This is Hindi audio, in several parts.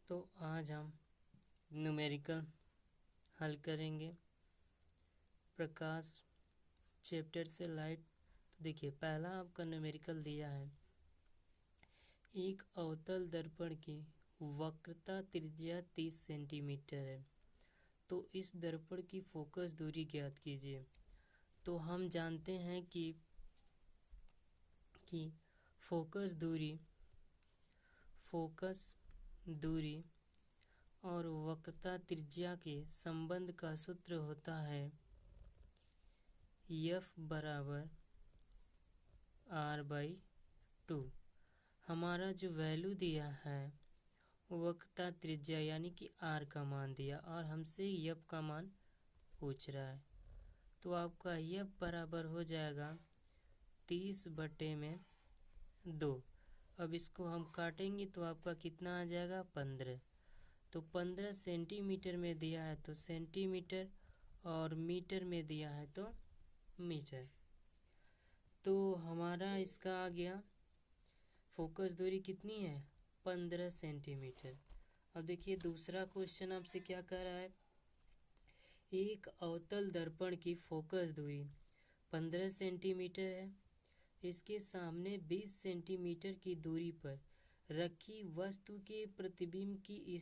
तो आज हम न्यूमेरिकल हल करेंगे प्रकाश चैप्टर से लाइट। तो देखिए, पहला आपका न्यूमेरिकल दिया है, एक अवतल दर्पण की वक्रता त्रिज्या 30 सेंटीमीटर है, तो इस दर्पण की फोकस दूरी ज्ञात कीजिए। तो हम जानते हैं कि फोकस दूरी और वक्रता त्रिज्या के संबंध का सूत्र होता है F बराबर R/2। हमारा जो वैल्यू दिया है वक्रता त्रिज्या यानी कि R का मान दिया और हमसे F का मान पूछ रहा है, तो आपका F बराबर हो जाएगा 30/2। अब इसको हम काटेंगे तो आपका कितना आ जाएगा 15। तो 15 सेंटीमीटर में दिया है तो सेंटीमीटर और मीटर में दिया है तो मीटर। तो हमारा इसका आ गया फोकस दूरी कितनी है 15 सेंटीमीटर। अब देखिए दूसरा क्वेश्चन आपसे क्या कह रहा है, एक अवतल दर्पण की फोकस दूरी 15 सेंटीमीटर है, इसके सामने 20 सेंटीमीटर की दूरी पर रखी वस्तु के प्रतिबिंब की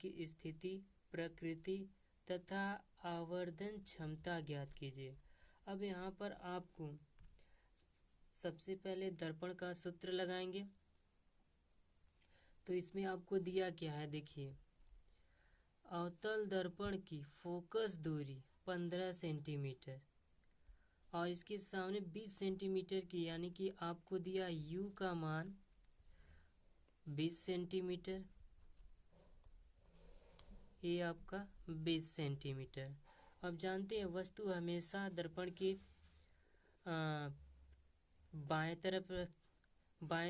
स्थिति, प्रकृति तथा आवर्धन क्षमता ज्ञात कीजिए। अब यहाँ पर आपको सबसे पहले दर्पण का सूत्र लगाएंगे। तो इसमें आपको दिया क्या है, देखिए अवतल दर्पण की फोकस दूरी 15 सेंटीमीटर और इसके सामने 20 सेंटीमीटर की, यानी कि आपको दिया U का मान 20 सेंटीमीटर, ये आपका 20 सेंटीमीटर। अब जानते हैं वस्तु हमेशा दर्पण के बाएं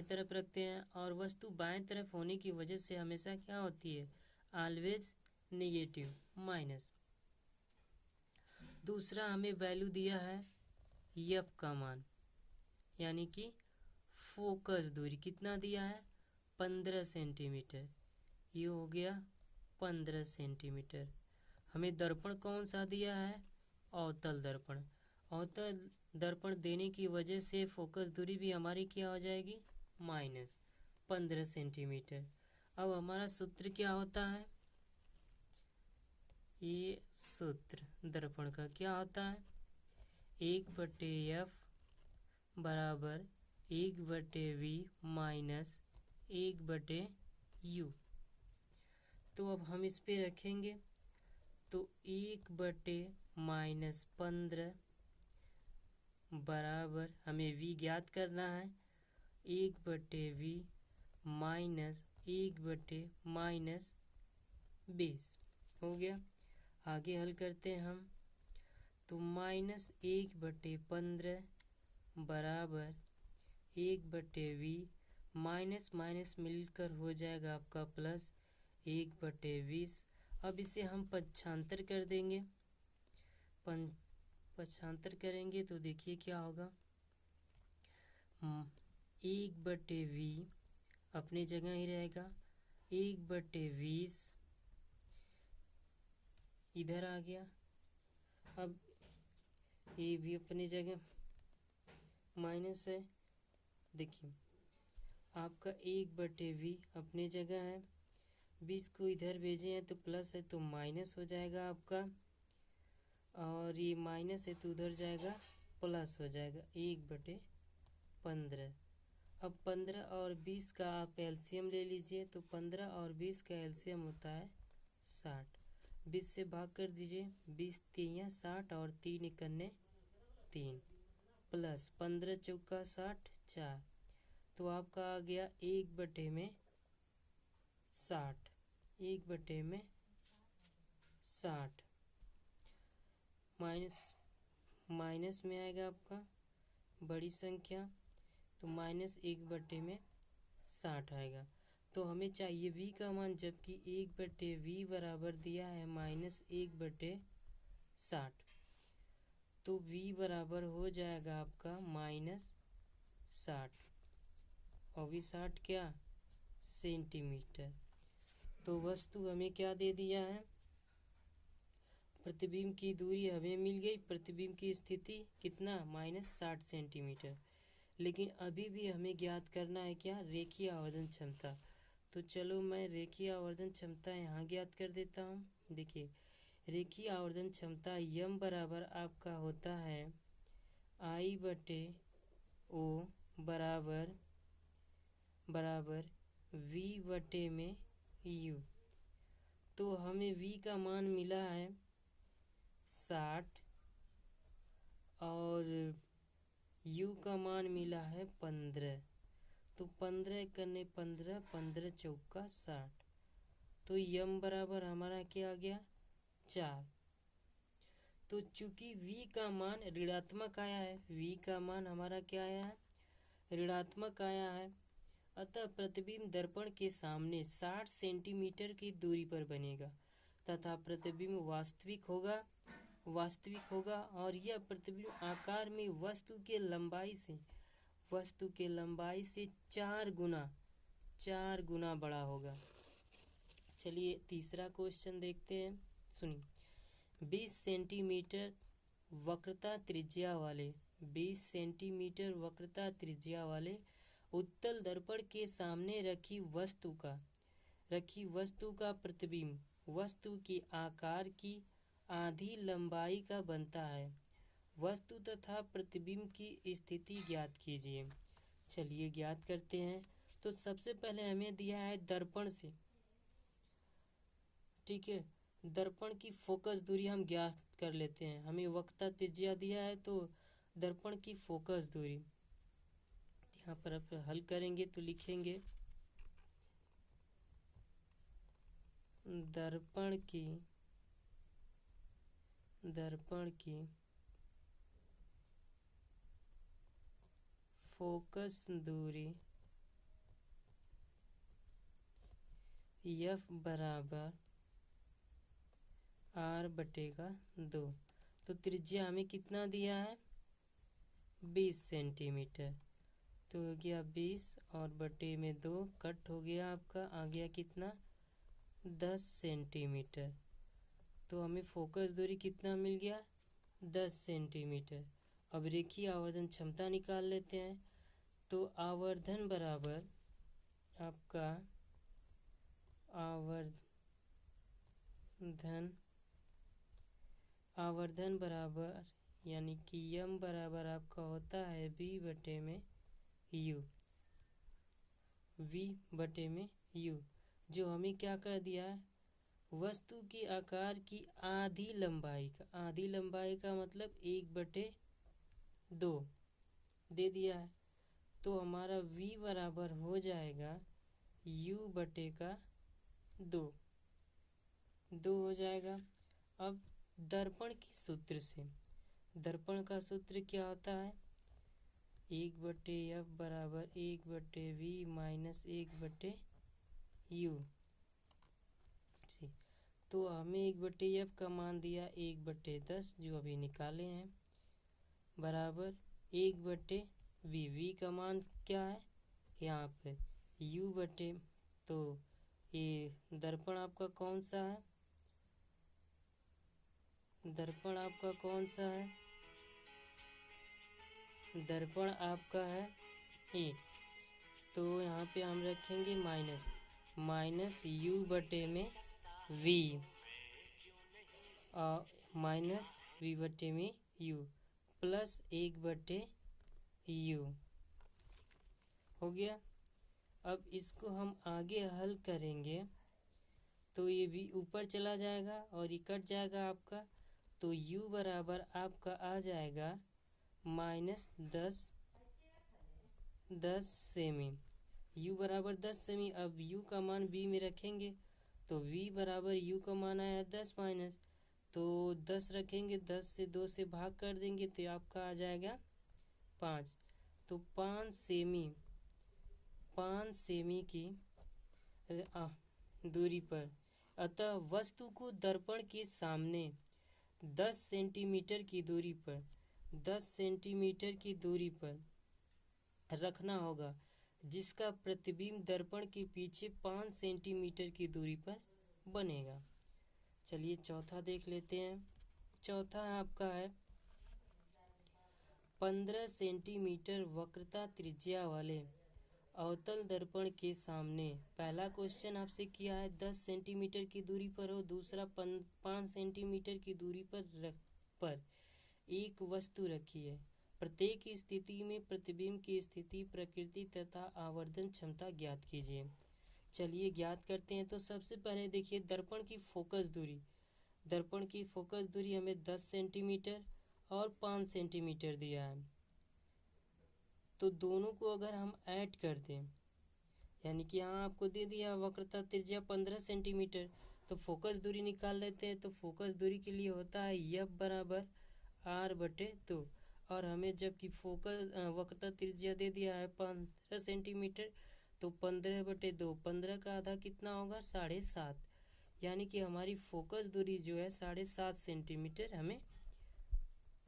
तरफ रखते हैं और वस्तु बाएं तरफ होने की वजह से हमेशा क्या होती है, ऑलवेज नेगेटिव माइनस। दूसरा हमें वैल्यू दिया है F का मान, यानी कि फोकस दूरी कितना दिया है 15 सेंटीमीटर, ये हो गया 15 सेंटीमीटर। हमें दर्पण कौन सा दिया है, अवतल दर्पण। अवतल दर्पण देने की वजह से फोकस दूरी भी हमारी क्या हो जाएगी -15 सेंटीमीटर। अब हमारा सूत्र क्या होता है, ये सूत्र दर्पण का क्या होता है, 1/F बराबर 1/V माइनस 1/U। तो अब हम इस पे रखेंगे तो 1/-15 बराबर, हमें V ज्ञात करना है, 1/V माइनस 1/-20 हो गया। आगे हल करते हैं हम, तो -1/15 बराबर 1/V माइनस माइनस मिलकर हो जाएगा आपका प्लस 1/20। अब इसे हम पक्षांतर कर देंगे, पक्षांतर करेंगे तो देखिए क्या होगा, 1/V अपनी जगह ही रहेगा, 1/20 इधर आ गया। अब ये भी अपनी जगह माइनस है, देखिए आपका 1/V अपनी जगह है, 20 को इधर भेजे हैं तो प्लस है तो माइनस हो जाएगा आपका, और ये माइनस है तो उधर जाएगा प्लस हो जाएगा 1/15। अब 15 और 20 का आप एलसीएम ले लीजिए, तो 15 और 20 का एलसीएम होता है 60। 20 से भाग कर दीजिए, 20 3 60 और 3 1 3 प्लस 15 चौका 60 4, तो आपका आ गया 1/60, 1/60 माइनस में आएगा आपका बड़ी संख्या, तो -1/60 आएगा। तो हमें चाहिए V का मान, जबकि 1/V बराबर दिया है -1/60, तो V बराबर हो जाएगा आपका -60 और भी 60 क्या सेंटीमीटर। तो वस्तु हमें क्या दे दिया है, प्रतिबिंब की दूरी हमें मिल गई, प्रतिबिंब की स्थिति कितना -60 सेंटीमीटर। लेकिन अभी भी हमें ज्ञात करना है क्या, रेखीय आवर्धन क्षमता। तो चलो मैं रेखीय आवर्धन क्षमता यहाँ ज्ञात कर देता हूँ। देखिए रेखीय आवर्धन क्षमता यम बराबर आपका होता है I/O बराबर V/U। तो हमें V का मान मिला है 60 और U का मान मिला है 15। तो 15 करने 15, 15 चौका 60। तो यम बराबर हमारा क्या आ गया 4। तो चूंकि V का मान ऋणात्मक आया है, V का मान हमारा क्या आया है ऋणात्मक आया है, अतः प्रतिबिंब दर्पण के सामने 60 सेंटीमीटर की दूरी पर बनेगा तथा प्रतिबिंब वास्तविक होगा और यह प्रतिबिंब आकार में वस्तु के लंबाई से 4 गुना बड़ा होगा। चलिए तीसरा क्वेश्चन देखते हैं, सुनिए। 20 सेंटीमीटर वक्रता त्रिज्या वाले उत्तल दर्पण के सामने रखी वस्तु का प्रतिबिंब वस्तु के आकार की आधी लंबाई का बनता है। वस्तु तथा प्रतिबिंब की स्थिति ज्ञात कीजिए। चलिए ज्ञात करते हैं। तो सबसे पहले हमें दिया है दर्पण से, ठीक है, दर्पण की फोकस दूरी हम ज्ञात कर लेते हैं। हमें वक्रता त्रिज्या दिया है तो दर्पण की फोकस दूरी यहाँ पर आप हल करेंगे तो लिखेंगे दर्पण की फोकस दूरी F बराबर R/2। तो त्रिज्या हमें कितना दिया है 20 सेंटीमीटर। तो हो गया 20 और बटे में 2 कट हो गया, आपका आ गया कितना 10 सेंटीमीटर। तो हमें फोकस दूरी कितना मिल गया 10 सेंटीमीटर। अब रेखीय आवर्धन क्षमता निकाल लेते हैं। तो आवर्धन बराबर आपका आवर्धन बराबर यानी कि यम बराबर आपका होता है V/U, जो हमें क्या कर दिया है वस्तु के आकार की आधी लंबाई का मतलब 1/2 दे दिया है। तो हमारा V बराबर हो जाएगा U/2 हो जाएगा। अब दर्पण के सूत्र से, दर्पण का सूत्र क्या होता है 1/F बराबर 1/V माइनस 1/U। तो हमें 1/F का मान दिया 1/10 जो अभी निकाले हैं बराबर 1/V का मान क्या है यहाँ पे U/, तो ये दर्पण आपका कौन सा है, दर्पण आपका है ए। तो यहाँ पे हम रखेंगे minus U/V minus V/U plus 1/U हो गया। अब इसको हम आगे हल करेंगे तो ये भी ऊपर चला जाएगा और ये कट जाएगा आपका। तो U बराबर आपका आ जाएगा -10 सेमी। U बराबर 10 सेमी। अब U का मान V में रखेंगे तो V बराबर U का मान आया 10 माइनस, तो 10 रखेंगे, 10 से 2 से भाग कर देंगे तो आपका आ जाएगा 5। तो 5 सेमी की दूरी पर, अतः वस्तु को दर्पण के सामने 10 सेंटीमीटर की दूरी पर रखना होगा जिसका प्रतिबिंब दर्पण के पीछे 5 सेंटीमीटर की दूरी पर बनेगा। चलिए चौथा देख लेते हैं। चौथा आपका है 15 सेंटीमीटर वक्रता त्रिज्या वाले अवतल दर्पण के सामने। पहला क्वेश्चन आपसे किया है 10 सेंटीमीटर की दूरी पर हो, दूसरा 5 सेंटीमीटर की दूरी पर एक वस्तु रखी है। प्रत्येक स्थिति में प्रतिबिंब की स्थिति, प्रकृति तथा आवर्धन क्षमता ज्ञात कीजिए। चलिए ज्ञात करते हैं। तो सबसे पहले देखिए दर्पण की फोकस दूरी। दर्पण की फोकस दूरी हमें 10 सेंटीमीटर और 5 सेंटीमीटर दिया है। तो दोनों को अगर हम ऐड कर दें, यानी कि यहाँ आपको दे दिया वक्रता त्रिज्या 15 सेंटीमीटर, तो फोकस दूरी निकाल लेते हैं। तो फोकस दूरी के लिए होता है F बराबर R/2, और हमें जबकि फोकस वक्रता त्रिज्या दे दिया है 15 सेंटीमीटर, तो 15/2, 15 का आधा कितना होगा 7.5, यानी कि हमारी फोकस दूरी जो है 7.5 सेंटीमीटर हमें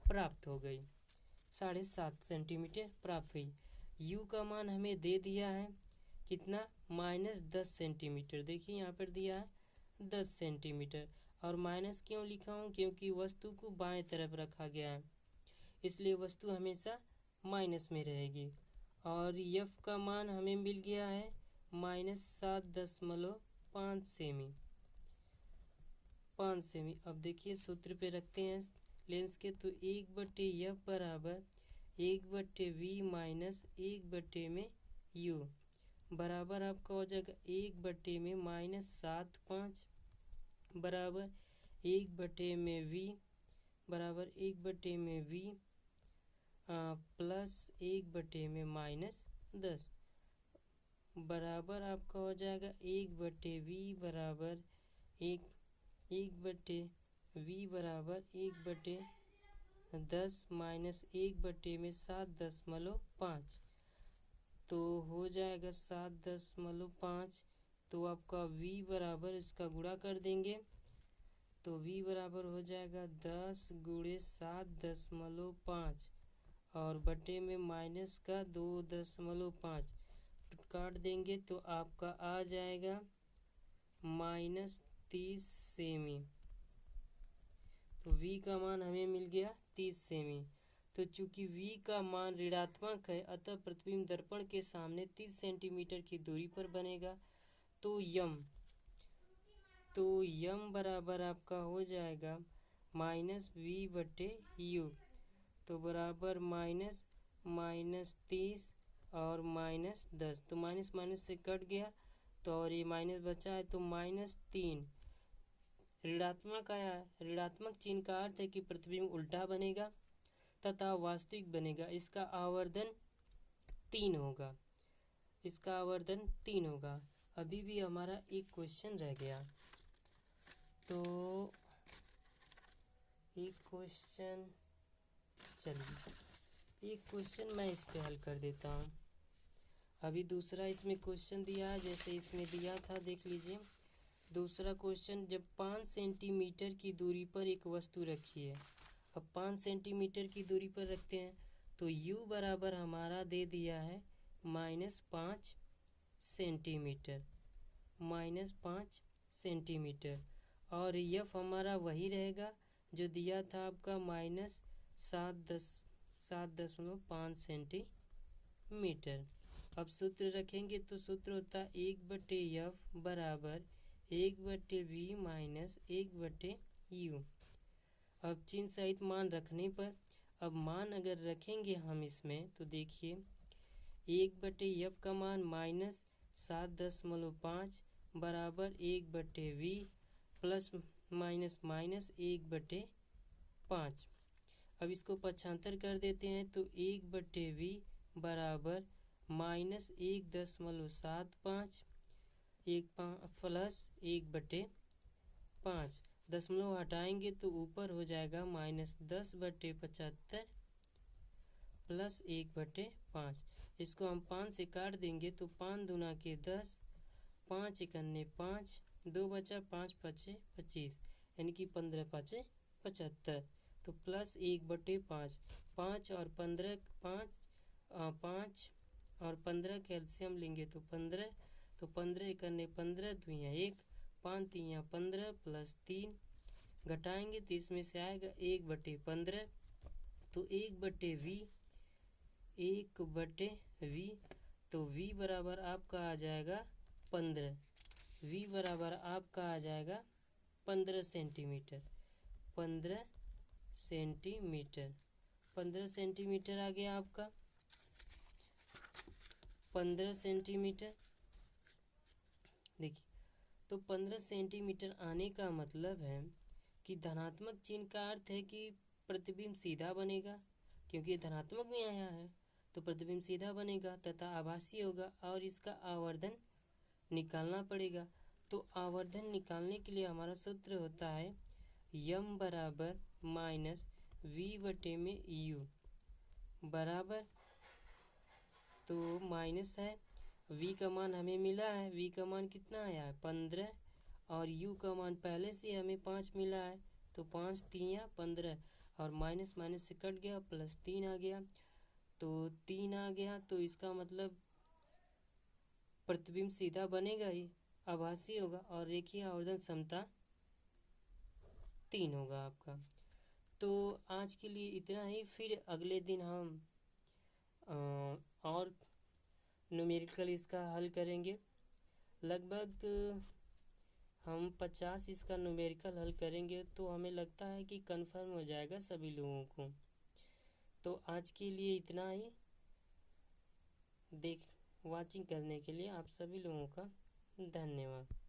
प्राप्त हो गई। 7.5 सेंटीमीटर प्राप्त हुई। U का मान हमें दे दिया है कितना -10 सेंटीमीटर। देखिए यहाँ पर दिया है 10 सेंटीमीटर, और माइनस क्यों लिखा हूँ, क्योंकि वस्तु को बाएं तरफ रखा गया है, इसलिए वस्तु हमेशा माइनस में रहेगी। और F का मान हमें मिल गया है -7.5 सेमी, 5 सेमी। अब देखिए सूत्र पे रखते हैं लेंस के, तो 1/F बराबर 1/V माइनस 1/U बराबर आपका हो जाएगा 1/-7.5 बराबर 1/V बराबर 1/V प्लस 1/-10 बराबर आपका हो जाएगा 1/V बराबर 1/V बराबर 1/10 माइनस 1/7.5, तो हो जाएगा 7.5। तो आपका V बराबर इसका गुणा कर देंगे, तो V बराबर हो जाएगा 10 × 7.5 और बटे में माइनस का 2.5 काट देंगे, तो आपका आ जाएगा -30 सेमी। तो V का मान हमें मिल गया 30 सेमी। तो चूंकि V का मान ऋणात्मक है, अतः प्रतिबिंब दर्पण के सामने 30 सेंटीमीटर की दूरी पर बनेगा। तो यम बराबर आपका हो जाएगा -V/U, तो बराबर -30 और -10, तो माइनस माइनस से कट गया, तो और ये माइनस बचा है, तो -3 ऋणात्मक आया। ऋणात्मक चिन्ह का अर्थ है कि प्रतिबिंब उल्टा बनेगा तथा वास्तविक बनेगा। इसका आवर्धन 3 होगा, इसका आवर्धन 3 होगा। अभी भी हमारा एक क्वेश्चन रह गया, तो एक क्वेश्चन, चलिए एक क्वेश्चन मैं इस पे हल कर देता हूँ। अभी दूसरा इसमें क्वेश्चन दिया है, जैसे इसमें दिया था, देख लीजिए। दूसरा क्वेश्चन, जब 5 सेंटीमीटर की दूरी पर एक वस्तु रखी है। अब 5 सेंटीमीटर की दूरी पर रखते हैं, तो U बराबर हमारा दे दिया है -5 सेंटीमीटर, -5 सेंटीमीटर, और F हमारा वही रहेगा जो दिया था आपका -7.5 सेंटीमीटर। अब सूत्र रखेंगे, तो सूत्र होता है 1/F बराबर 1/V माइनस 1/U। अब चिन्ह सहित मान रखने पर, अब मान अगर रखेंगे हम इसमें, तो देखिए 1/F का मान -7.5 बराबर 1/V प्लस माइनस माइनस 1/5। अब इसको पक्षांतर कर देते हैं, तो 1/V बराबर -1.75 प्लस 1/5। दशमलव हटाएंगे तो ऊपर हो जाएगा -10/75 प्लस 1/5। इसको हम 5 से काट देंगे, तो 5 दूना के 10, 5 एकन्ने 5, 2 बचा, 5 पचे 25, यानी कि 15 5 75, तो प्लस 1/5। 5 और 15, 5 और 15 कैल्शियम लेंगे तो 15, तो 15 करने 15 दुइयाँ 1, 5 तियाँ 15 प्लस 3 घटाएंगे तो इसमें से आएगा 1/15, तो 1/v, 1/v, तो v बराबर आपका आ जाएगा 15, v बराबर आपका आ जाएगा 15 सेंटीमीटर, 15 सेंटीमीटर, 15 सेंटीमीटर आ गया आपका 15 सेंटीमीटर। देखिए, तो 15 सेंटीमीटर आने का मतलब है कि धनात्मक चिन्ह का अर्थ है कि प्रतिबिंब सीधा बनेगा, क्योंकि धनात्मक में आया है तो प्रतिबिंब सीधा बनेगा तथा आभासी होगा और इसका आवर्धन निकालना पड़ेगा। तो आवर्धन निकालने के लिए हमारा सूत्र होता है यम बराबर माइनस वी बटे में यू बराबर, तो माइनस है, v का मान हमें मिला है, v का मान कितना आया है 15, और u का मान पहले से हमें 5 मिला है, तो 5 तियाँ 15, और माइनस माइनस से कट गया, प्लस 3 आ गया, तो 3 आ गया, तो इसका मतलब प्रतिबिंब सीधा बनेगा ही, आभासी होगा और रेखीय आवर्धन क्षमता 3 होगा आपका। तो आज के लिए इतना ही, फिर अगले दिन हम और न्यूमेरिकल इसका हल करेंगे। लगभग हम 50 इसका न्यूमेरिकल हल करेंगे तो हमें लगता है कि कंफर्म हो जाएगा सभी लोगों को। तो आज के लिए इतना ही, वाचिंग करने के लिए आप सभी लोगों का धन्यवाद।